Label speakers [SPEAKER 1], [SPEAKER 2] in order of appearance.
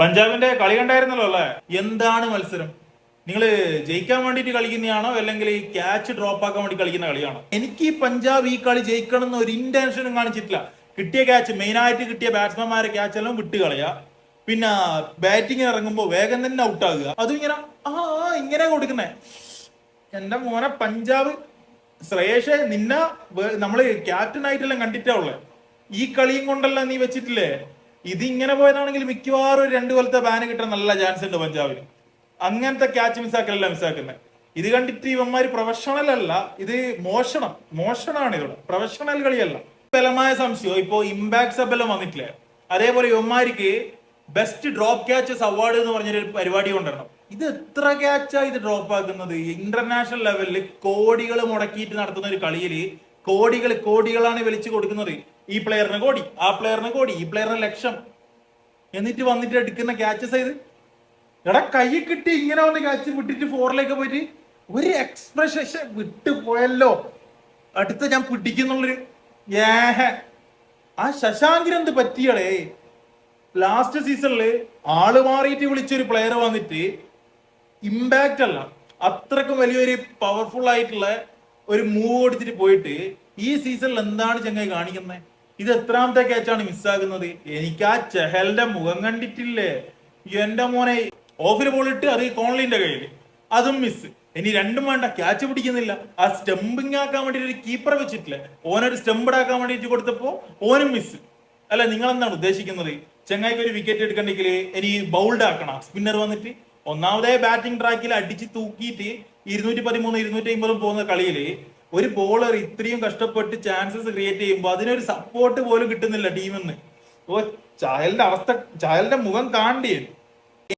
[SPEAKER 1] പഞ്ചാബിന്റെ കളി കണ്ടായിരുന്നല്ലോ അല്ലേ? എന്താണ് മത്സരം? നിങ്ങൾ ജയിക്കാൻ വേണ്ടിയിട്ട് കളിക്കുന്നതാണോ അല്ലെങ്കിൽ ഈ ക്യാച്ച് ഡ്രോപ്പ് ആക്കാൻ വേണ്ടി കളിക്കുന്ന കളിയാണോ? എനിക്ക് ഈ പഞ്ചാബ് ഈ കളി ജയിക്കണം എന്ന് ഒരു ഇന്റൻഷനും കാണിച്ചിട്ടില്ല. കിട്ടിയ ക്യാച്ച്, മെയിൻ ആയിട്ട് കിട്ടിയ ബാറ്റ്സ്മാൻമാരെ ക്യാച്ച് എല്ലാം വിട്ട് കളയാ. പിന്നെ ബാറ്റിംഗ് ഇറങ്ങുമ്പോൾ വേഗം തന്നെ ഔട്ട് ആകുക. അതും ഇങ്ങനെ ഇങ്ങനെ കൊടുക്കുന്നേ. എന്റെ മോനെ പഞ്ചാബ്, ശ്രേയഷെ നിന്നെ നമ്മള് ക്യാപ്റ്റൻ ആയിട്ടെല്ലാം കണ്ടിട്ടാ ഉള്ളേ. ഈ കളിയും കൊണ്ടല്ല നീ വെച്ചിട്ടില്ലേ? ഇതിങ്ങനെ പോയതാണെങ്കിൽ മിക്കവാറും ഒരു 2 കൊല്ലത്തെ ബാന് കിട്ടാൻ നല്ല ചാൻസ് ഉണ്ട് പഞ്ചാബിന്. അങ്ങനത്തെ ക്യാച്ച് മിസ്സാക്കലല്ല മിസ്സാക്കുന്നത്. ഇത് കണ്ടിട്ട് ഇവന്മാര് പ്രൊഫഷണൽ അല്ല, ഇത് മോഷണമാണ്. ഇവിടെ പ്രൊഫഷണൽ കളിയല്ല. ബലമായ സംശയം ഇപ്പോ ഇമ്പാക്ട് സബെല്ലാം വന്നിട്ടില്ലേ, അതേപോലെ ഇവന്മാർക്ക് ബെസ്റ്റ് ഡ്രോപ്പ് ക്യാച്ചസ് അവാർഡ് എന്ന് പറഞ്ഞൊരു പരിപാടി കൊണ്ടുവരണം. ഇത് എത്ര ക്യാച്ചാ ഇത് ഡ്രോപ്പ് ആക്കുന്നത്? ഇന്റർനാഷണൽ ലെവലിൽ കോടികൾ മുടക്കിയിട്ട് നടത്തുന്ന ഒരു കളിയിൽ കോടികളാണ് വലിച്ചു കൊടുക്കുന്നത്. ഈ പ്ലെയറിന് കോടി, ആ പ്ലെയറിന് കോടി, ഈ പ്ലെയറിന് ലക്ഷം, എന്നിട്ട് വന്നിട്ട് എടുക്കുന്ന ക്യാച്ചസ് ഇത്. എടാ കൈ കിട്ടി ഇങ്ങനെ വന്ന് ക്യാച്ച് വിട്ടിട്ട് ഫോറിലേക്ക് പോയിട്ട് ഒരു എക്സ്പ്രഷൻ വിട്ടുപോയല്ലോ, അടുത്ത ഞാൻ പിടിക്കുന്നുള്ളൊരു ആ ശശാങ്കിനെന്ത് പറ്റിയടേ? ലാസ്റ്റ് സീസണില് ആള് മാറിയിട്ട് വിളിച്ചൊരു പ്ലെയർ വന്നിട്ട് ഇമ്പാക്റ്റ് അല്ല, അത്രക്കും വലിയൊരു പവർഫുൾ ആയിട്ടുള്ള ഒരു മൂവ് കൊടുത്തിട്ട് പോയിട്ട് ഈ സീസണിൽ എന്താണ് ചങ്ങായി കാണിക്കുന്നത്? ഇത് എത്രാമത്തെ ക്യാച്ചാണ് മിസ്സാകുന്നത്? എനിക്ക് ആ ചെഹലിന്റെ മുഖം കണ്ടിട്ടില്ലേ എന്റെ മോനെ. ഓഫിൽ ബോൾ ഇട്ട് അത് കോൺലിന്റെ കയ്യിൽ, അതും മിസ്. ഇനി രണ്ടും വേണ്ട, ക്യാച്ച് പിടിക്കുന്നില്ല. ആ സ്റ്റംപിങ് ആക്കാൻ വേണ്ടിട്ട് ഒരു കീപ്പറെ വെച്ചിട്ടില്ലേ, ഓനൊരു സ്റ്റംപ് ആക്കാൻ വേണ്ടിട്ട് കൊടുത്തപ്പോ ഓനും മിസ്. അല്ല, നിങ്ങൾ എന്താണ് ഉദ്ദേശിക്കുന്നത്? ചെങ്ങായിക്ക് ഒരു വിക്കറ്റ് എടുക്കണ്ടെങ്കിൽ ഇനി ബൗൾഡ് ആക്കണം. സ്പിന്നർ വന്നിട്ട് ഒന്നാമതേ ബാറ്റിംഗ് ട്രാക്കിൽ അടിച്ച് തൂക്കിയിട്ട് 213 250 പോകുന്ന കളിയില് ഒരു ബോളർ ഇത്രയും കഷ്ടപ്പെട്ട് ചാൻസസ് ക്രിയേറ്റ് ചെയ്യുമ്പോൾ അതിനൊരു സപ്പോർട്ട് പോലും കിട്ടുന്നില്ല ടീമെന്ന്. ഓ ചായലിന്റെ അവസ്ഥ, ചായലിന്റെ മുഖം കാണണ്ടേ?